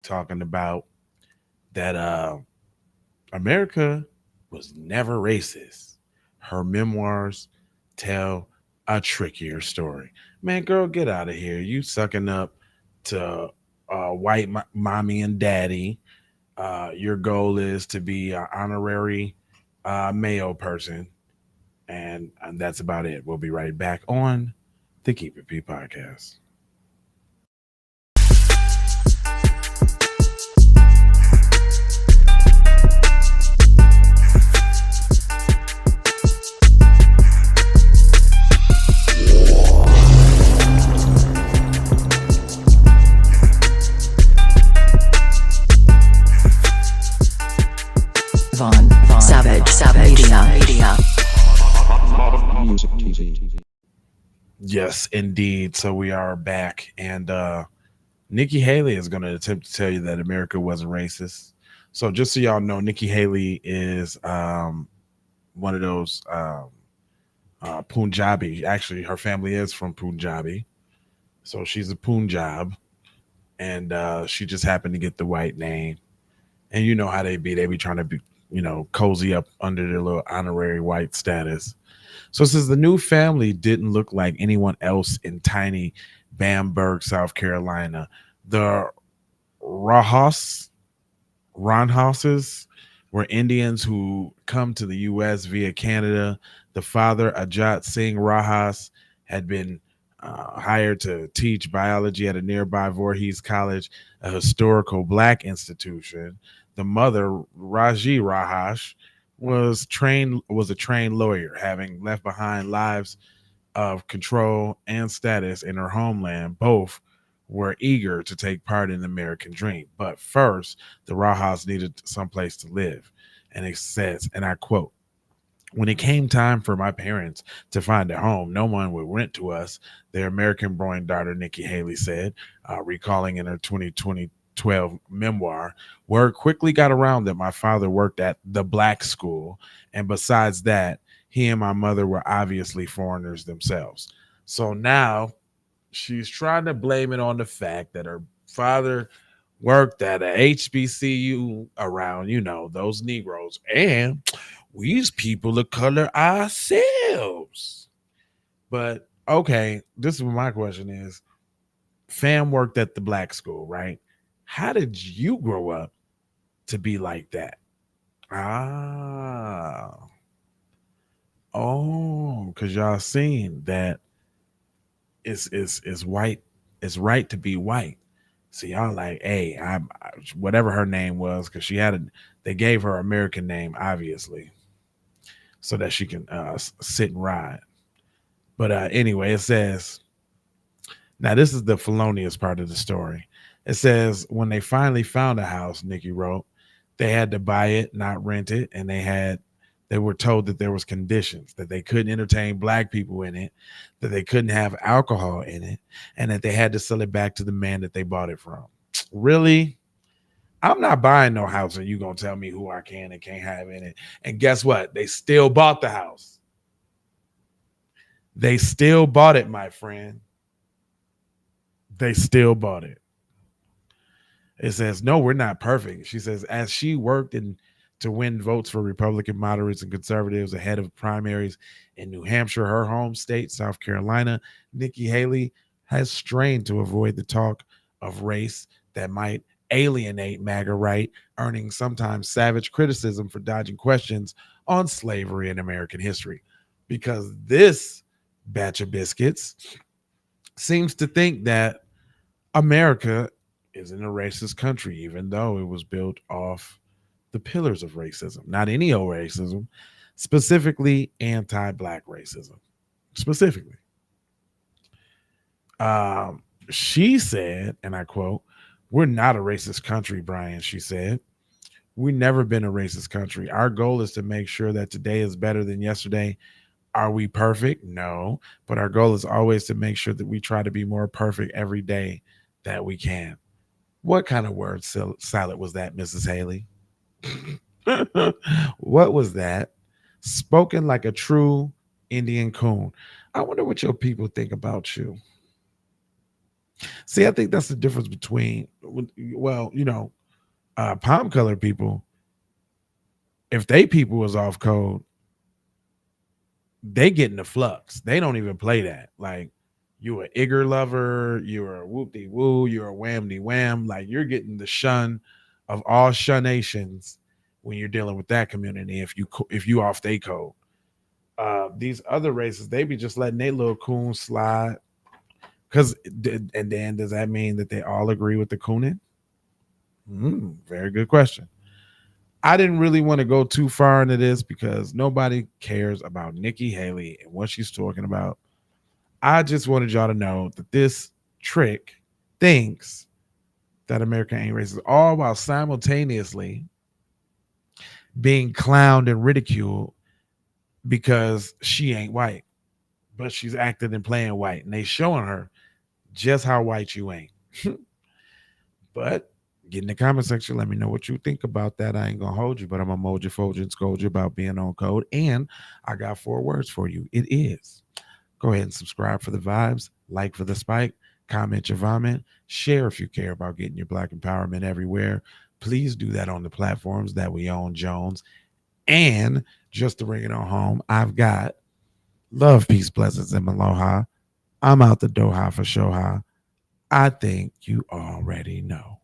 talking about that America was never racist. Her memoirs tell a trickier story. Man, girl, get out of here. You sucking up to white mommy and daddy. Your goal is to be an honorary male person. And that's about it. We'll be right back on the Keep It P podcast. Media. Music TV. Yes, indeed. So we are back. And Nikki Haley is going to attempt to tell you that America wasn't racist. So just so y'all know, Nikki Haley is one of those Punjabi. Actually, her family is from Punjabi. So she's a Punjab. And she just happened to get the white name. And you know how they be. They be trying to be, cozy up under their little honorary white status. So it says the new family didn't look like anyone else in tiny Bamberg, South Carolina. The Rahas, Ronhouses were Indians who come to the U.S. via Canada. The father, Ajat Singh Rahas, had been hired to teach biology at a nearby Voorhees College, a historical black institution. The mother, Raji Rahash, was a trained lawyer, having left behind lives of control and status in her homeland. Both were eager to take part in the American dream. But first, the Rajas needed someplace to live. And it says, and I quote, when it came time for my parents to find a home, no one would rent to us, their American born daughter, Nikki Haley, said, recalling in her 2012 memoir. Word quickly got around that my father worked at the black school. And besides that, he and my mother were obviously foreigners themselves. So now she's trying to blame it on the fact that her father worked at a HBCU around, those Negroes. And we's people of color ourselves. But okay, this is what my question is. Fam worked at the black school, right? How did you grow up to be like that? Ah, oh, because y'all seen that it's white. It's right to be white. So y'all like, hey, whatever her name was, because they gave her American name, obviously, so that she can sit and ride. But anyway, it says, now this is the felonious part of the story. It says, when they finally found a house, Nikki wrote, they had to buy it, not rent it, and they were told that there was conditions, that they couldn't entertain black people in it, that they couldn't have alcohol in it, and that they had to sell it back to the man that they bought it from. Really? I'm not buying no house and you gonna tell me who I can and can't have in it. And guess what? They still bought the house. They still bought it, my friend. They still bought it. It says, no, we're not perfect. She says, as she worked to win votes for Republican moderates and conservatives ahead of primaries in New Hampshire, her home state, South Carolina, Nikki Haley has strained to avoid the talk of race that might alienate MAGA right, earning sometimes savage criticism for dodging questions on slavery in American history. Because this batch of biscuits seems to think that America isn't a racist country, even though it was built off the pillars of racism, not any old racism, specifically anti-black racism. Specifically. She said, and I quote, we're not a racist country, Brian, she said. We've never been a racist country. Our goal is to make sure that today is better than yesterday. Are we perfect? No. But our goal is always to make sure that we try to be more perfect every day that we can. What kind of word salad was that, Mrs. Haley? What was that? Spoken like a true Indian coon. I wonder what your people think about you. See, I think that's the difference between, well, palm colored people. If they people was off code, they get in the flux. They don't even play that. Like, you a Igor lover, you're a whoop de woo, you're a wham de wham. Like, you're getting the shun of all shunations when you're dealing with that community. If you off they code, these other races, they be just letting they little coon slide. Cause and then does that mean that they all agree with the cooning? Very good question. I didn't really want to go too far into this because nobody cares about Nikki Haley and what she's talking about. I just wanted y'all to know that this trick thinks that America ain't racist, all while simultaneously being clowned and ridiculed because she ain't white, but she's acting and playing white, and they showing her just how white you ain't. But get in the comment section. Let me know what you think about that. I ain't gonna hold you, but I'm gonna mold you, fold you, and scold you about being on code. And I got 4 words for you. It is: go ahead and subscribe for the vibes, like for the spike, comment your vomit, share if you care about getting your black empowerment everywhere. Please do that on the platforms that we own, Jones. And just to bring it on home, I've got love, peace, blessings, and aloha. I'm out the Doha for Shoha. I think you already know.